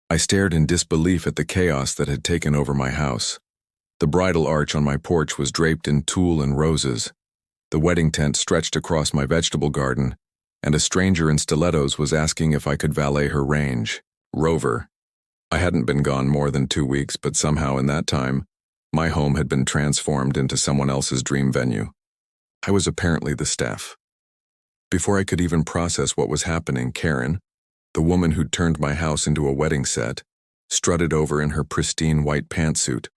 I stared in disbelief at the chaos that had taken over my house. The bridal arch on my porch was draped in tulle and roses. The wedding tent stretched across my vegetable garden, and a stranger in stilettos was asking if I could valet her range. Rover. I hadn't been gone more than 2 weeks, but somehow in that time, my home had been transformed into someone else's dream venue. I was apparently the staff. Before I could even process what was happening, Karen, the woman who'd turned my house into a wedding set, strutted over in her pristine white pantsuit.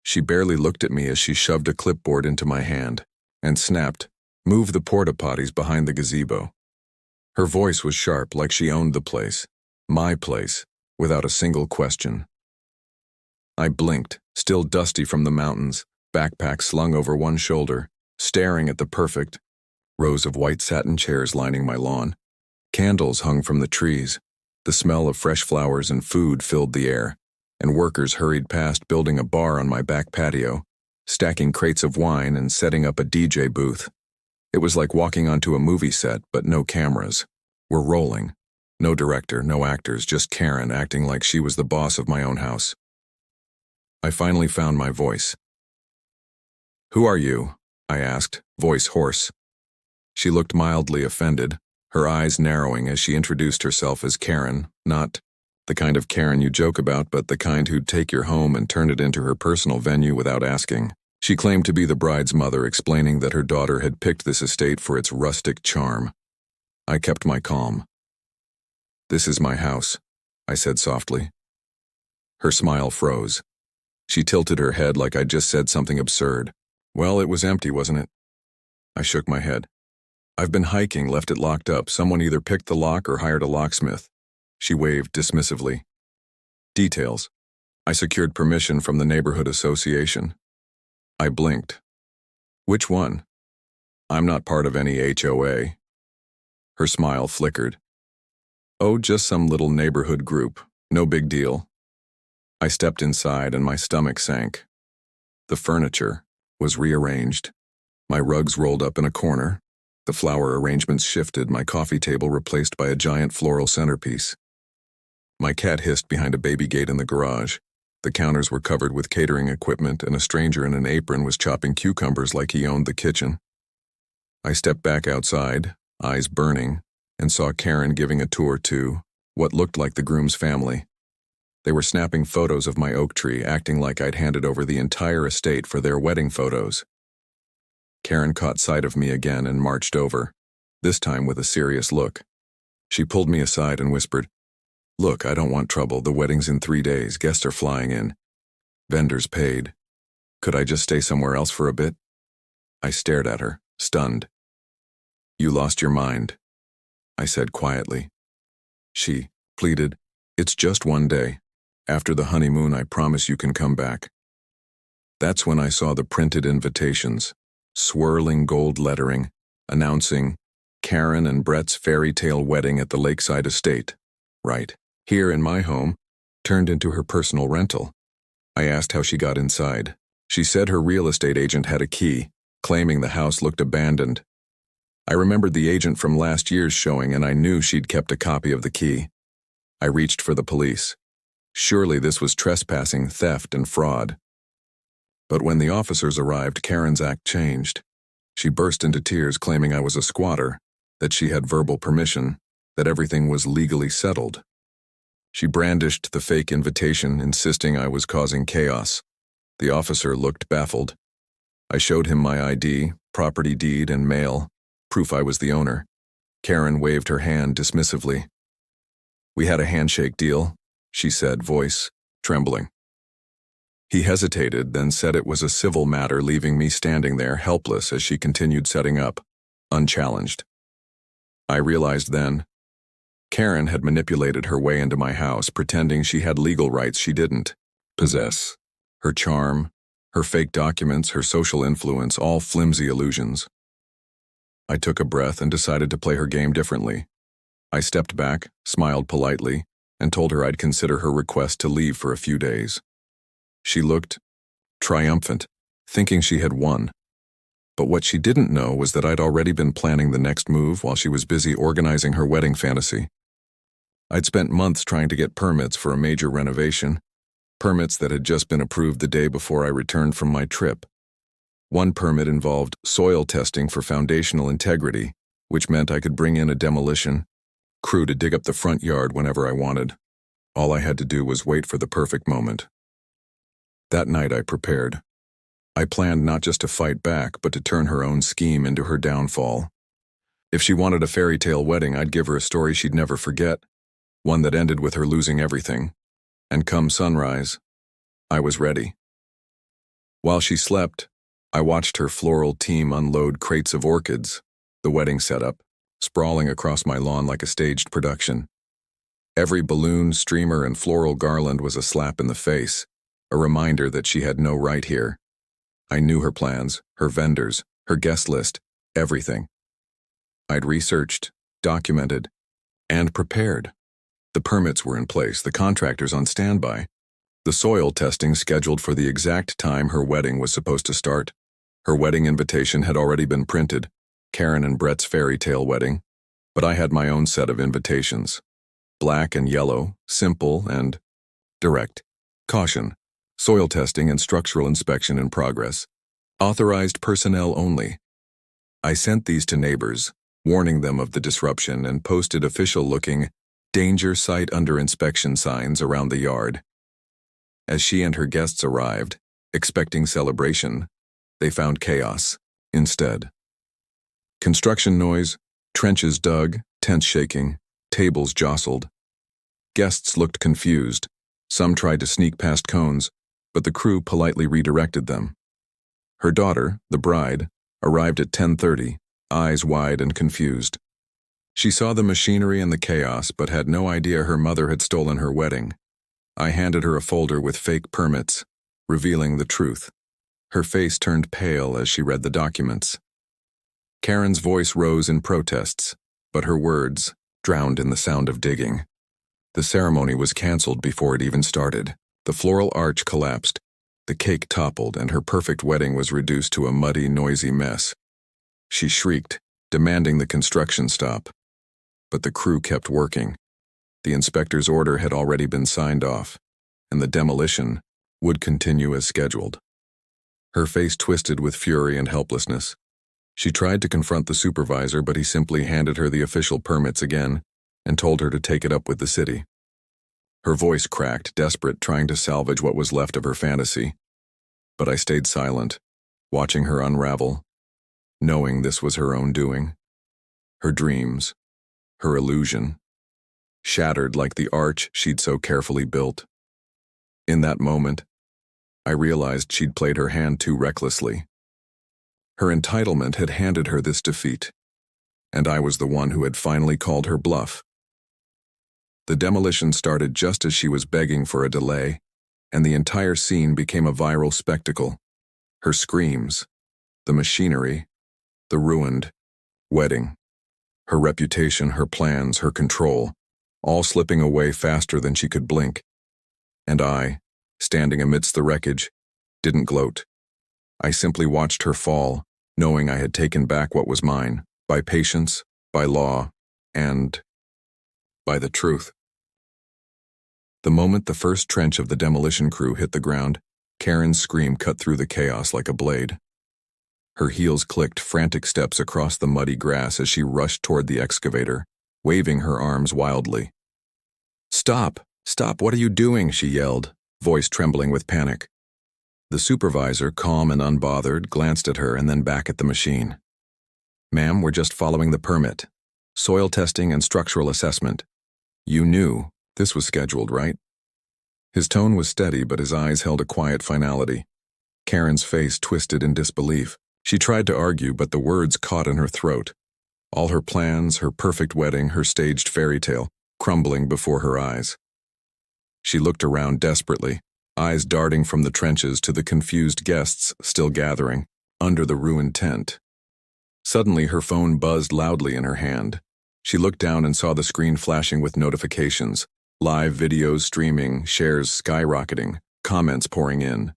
She barely looked at me as she shoved a clipboard into my hand and snapped, "Move the porta potties behind the gazebo." Her voice was sharp, like she owned the place, my place, without a single question. I blinked, still dusty from the mountains, backpack slung over one shoulder, staring at the perfect rows of white satin chairs lining my lawn. Candles hung from the trees. The smell of fresh flowers and food filled the air, and workers hurried past building a bar on my back patio, stacking crates of wine and setting up a DJ booth. It was like walking onto a movie set, but no cameras. We're rolling. No director, no actors, just Karen acting like she was the boss of my own house. I finally found my voice. "Who are you?" I asked, voice hoarse. She looked mildly offended, her eyes narrowing as she introduced herself as Karen, not the kind of Karen you joke about, but the kind who'd take your home and turn it into her personal venue without asking. She claimed to be the bride's mother, explaining that her daughter had picked this estate for its rustic charm. I kept my calm. "This is my house," I said softly. Her smile froze. She tilted her head like I'd just said something absurd. "Well, it was empty, wasn't it?" I shook my head. "I've been hiking, left it locked up. Someone either picked the lock or hired a locksmith." She waved dismissively. "Details. I secured permission from the neighborhood association." I blinked. "Which one?" "I'm not part of any HOA." Her smile flickered. "Oh, just some little neighborhood group. No big deal." I stepped inside and my stomach sank. The furniture was rearranged. My rugs rolled up in a corner. The flower arrangements shifted, my coffee table replaced by a giant floral centerpiece. My cat hissed behind a baby gate in the garage. The counters were covered with catering equipment, and a stranger in an apron was chopping cucumbers like he owned the kitchen. I stepped back outside, eyes burning, and saw Karen giving a tour to what looked like the groom's family. They were snapping photos of my oak tree, acting like I'd handed over the entire estate for their wedding photos. Karen caught sight of me again and marched over, this time with a serious look. She pulled me aside and whispered, "Look, I don't want trouble. The wedding's in 3 days. Guests are flying in. Vendors paid. Could I just stay somewhere else for a bit?" I stared at her, stunned. "You lost your mind," I said quietly. She pleaded, "It's just 1 day. After the honeymoon, I promise you can come back." That's when I saw the printed invitations, swirling gold lettering, announcing Karen and Brett's fairy tale wedding at the lakeside estate. Right, here in my home, turned into her personal rental. I asked how she got inside. She said her real estate agent had a key, claiming the house looked abandoned. I remembered the agent from last year's showing, and I knew she'd kept a copy of the key. I reached for the police. Surely this was trespassing, theft, and fraud. But when the officers arrived, Karen's act changed. She burst into tears, claiming I was a squatter, that she had verbal permission, that everything was legally settled. She brandished the fake invitation, insisting I was causing chaos. The officer looked baffled. I showed him my ID, property deed, and mail, proof I was the owner. Karen waved her hand dismissively. "We had a handshake deal," she said, voice trembling. He hesitated, then said it was a civil matter, leaving me standing there helpless as she continued setting up, unchallenged. I realized then, Karen had manipulated her way into my house, pretending she had legal rights she didn't possess. Her charm, her fake documents, her social influence, all flimsy illusions. I took a breath and decided to play her game differently. I stepped back, smiled politely, and told her I'd consider her request to leave for a few days. She looked triumphant, thinking she had won. But what she didn't know was that I'd already been planning the next move while she was busy organizing her wedding fantasy. I'd spent months trying to get permits for a major renovation, permits that had just been approved the day before I returned from my trip. One permit involved soil testing for foundational integrity, which meant I could bring in a demolition crew to dig up the front yard whenever I wanted. All I had to do was wait for the perfect moment. That night I prepared. I planned not just to fight back, but to turn her own scheme into her downfall. If she wanted a fairy tale wedding, I'd give her a story she'd never forget, one that ended with her losing everything. And come sunrise, I was ready. While she slept, I watched her floral team unload crates of orchids, the wedding setup, sprawling across my lawn like a staged production. Every balloon, streamer, and floral garland was a slap in the face, a reminder that she had no right here. I knew her plans, her vendors, her guest list, everything. I'd researched, documented, and prepared. The permits were in place, the contractors on standby, the soil testing scheduled for the exact time her wedding was supposed to start. Her wedding invitation had already been printed, Karen and Brett's fairy tale wedding, but I had my own set of invitations. Black and yellow, simple and direct. Caution, soil testing and structural inspection in progress. Authorized personnel only. I sent these to neighbors, warning them of the disruption, and posted official-looking danger site under inspection signs around the yard. As she and her guests arrived, expecting celebration, they found chaos instead. Construction noise, trenches dug, tents shaking, tables jostled. Guests looked confused. Some tried to sneak past cones, but the crew politely redirected them. Her daughter, the bride, arrived at 10:30, eyes wide and confused. She saw the machinery and the chaos, but had no idea her mother had stolen her wedding. I handed her a folder with fake permits, revealing the truth. Her face turned pale as she read the documents. Karen's voice rose in protests, but her words drowned in the sound of digging. The ceremony was canceled before it even started. The floral arch collapsed, the cake toppled, and her perfect wedding was reduced to a muddy, noisy mess. She shrieked, demanding the construction stop. But the crew kept working. The inspector's order had already been signed off, and the demolition would continue as scheduled. Her face twisted with fury and helplessness. She tried to confront the supervisor, but he simply handed her the official permits again and told her to take it up with the city. Her voice cracked, desperate, trying to salvage what was left of her fantasy. But I stayed silent, watching her unravel, knowing this was her own doing. Her dreams, her illusion, shattered like the arch she'd so carefully built. In that moment, I realized she'd played her hand too recklessly. Her entitlement had handed her this defeat, and I was the one who had finally called her bluff. The demolition started just as she was begging for a delay, and the entire scene became a viral spectacle. Her screams, the machinery, the ruined wedding, her reputation, her plans, her control, all slipping away faster than she could blink. And I, standing amidst the wreckage, didn't gloat. I simply watched her fall, knowing I had taken back what was mine, by patience, by law, and by the truth. The moment the first trench of the demolition crew hit the ground, Karen's scream cut through the chaos like a blade. Her heels clicked frantic steps across the muddy grass as she rushed toward the excavator, waving her arms wildly. "Stop! Stop! What are you doing?" she yelled, voice trembling with panic. The supervisor, calm and unbothered, glanced at her and then back at the machine. "Ma'am, we're just following the permit. Soil testing and structural assessment. You knew this was scheduled, right?" His tone was steady, but his eyes held a quiet finality. Karen's face twisted in disbelief. She tried to argue, but the words caught in her throat. All her plans, her perfect wedding, her staged fairy tale, crumbling before her eyes. She looked around desperately, eyes darting from the trenches to the confused guests still gathering under the ruined tent. Suddenly, her phone buzzed loudly in her hand. She looked down and saw the screen flashing with notifications, live videos streaming, shares skyrocketing, comments pouring in.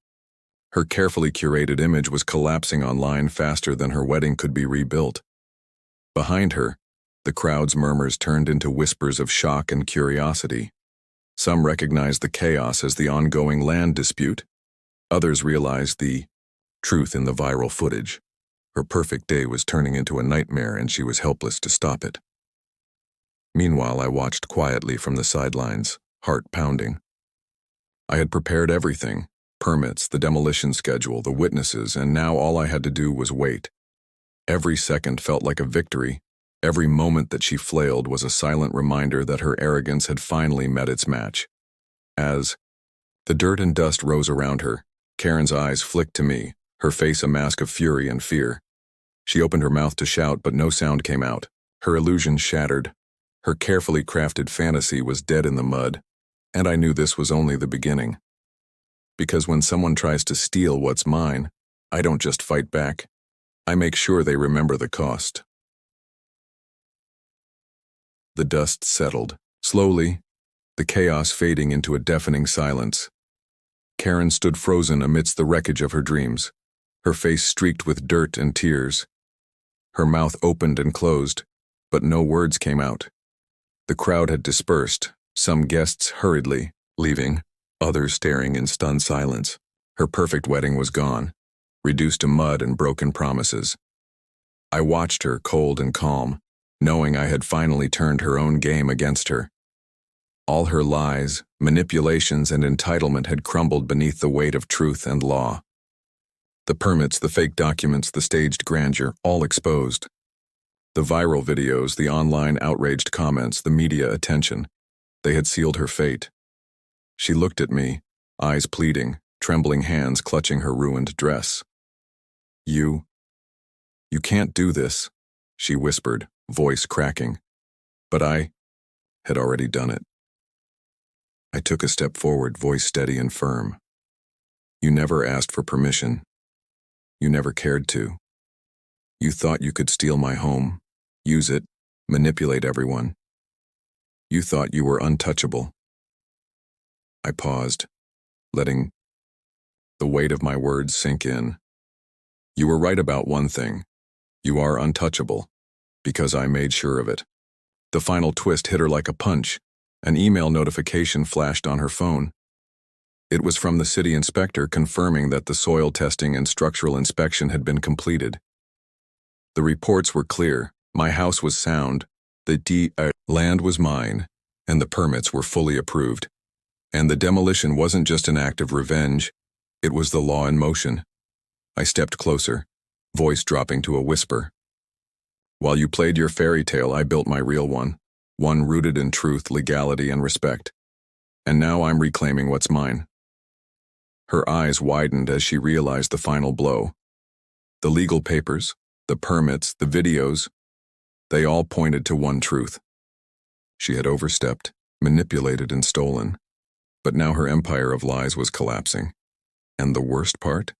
Her carefully curated image was collapsing online faster than her wedding could be rebuilt. Behind her, The crowd's murmurs turned into whispers of shock and curiosity. Some recognized the chaos as the ongoing land dispute. Others realized the truth in the viral footage. Her perfect day was turning into a nightmare and she was helpless to stop it. Meanwhile, I watched quietly from the sidelines, heart pounding. I had prepared everything, permits, the demolition schedule, the witnesses, and now all I had to do was wait. Every second felt like a victory. Every moment that she flailed was a silent reminder that her arrogance had finally met its match. As the dirt and dust rose around her, Karen's eyes flicked to me, her face a mask of fury and fear. She opened her mouth to shout, but no sound came out. Her illusion shattered. Her carefully crafted fantasy was dead in the mud, and I knew this was only the beginning. Because when someone tries to steal what's mine, I don't just fight back. I make sure they remember the cost. The dust settled, slowly, the chaos fading into a deafening silence. Karen stood frozen amidst the wreckage of her dreams, her face streaked with dirt and tears. Her mouth opened and closed, but no words came out. The crowd had dispersed, some guests hurriedly, leaving, others staring in stunned silence. Her perfect wedding was gone, reduced to mud and broken promises. I watched her, cold and calm, knowing I had finally turned her own game against her. All her lies, manipulations, and entitlement had crumbled beneath the weight of truth and law. The permits, the fake documents, the staged grandeur, all exposed. The viral videos, the online outraged comments, the media attention, they had sealed her fate. She looked at me, eyes pleading, trembling hands clutching her ruined dress. You can't do this," she whispered, voice cracking. But I had already done it. I took a step forward, voice steady and firm. "You never asked for permission. You never cared to. You thought you could steal my home, use it, manipulate everyone. You thought you were untouchable." I paused, letting the weight of my words sink in. "You were right about one thing. You are untouchable, because I made sure of it." The final twist hit her like a punch. An email notification flashed on her phone. It was from the city inspector confirming that the soil testing and structural inspection had been completed. The reports were clear. My house was sound, the land was mine, and the permits were fully approved. And the demolition wasn't just an act of revenge, it was the law in motion. I stepped closer, voice dropping to a whisper. "While you played your fairy tale, I built my real one rooted in truth, legality, and respect. And now I'm reclaiming what's mine." Her eyes widened as she realized the final blow. The legal papers, the permits, the videos, they all pointed to one truth. She had overstepped, manipulated, and stolen. But now her empire of lies was collapsing. And the worst part?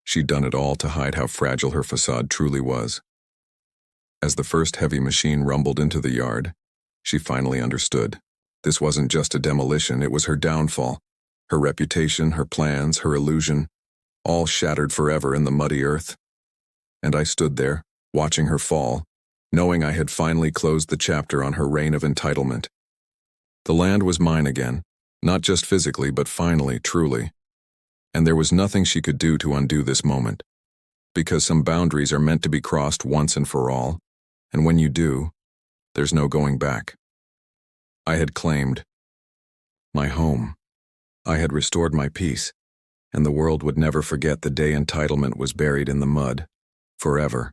She'd done it all to hide how fragile her facade truly was. As the first heavy machine rumbled into the yard, she finally understood. This wasn't just a demolition, it was her downfall. Her reputation, her plans, her illusion, all shattered forever in the muddy earth. And I stood there, watching her fall, knowing I had finally closed the chapter on her reign of entitlement. The land was mine again, not just physically, but finally, truly. And there was nothing she could do to undo this moment. Because some boundaries are meant to be crossed once and for all, and when you do, there's no going back. I had claimed my home. I had restored my peace, and the world would never forget the day entitlement was buried in the mud, forever.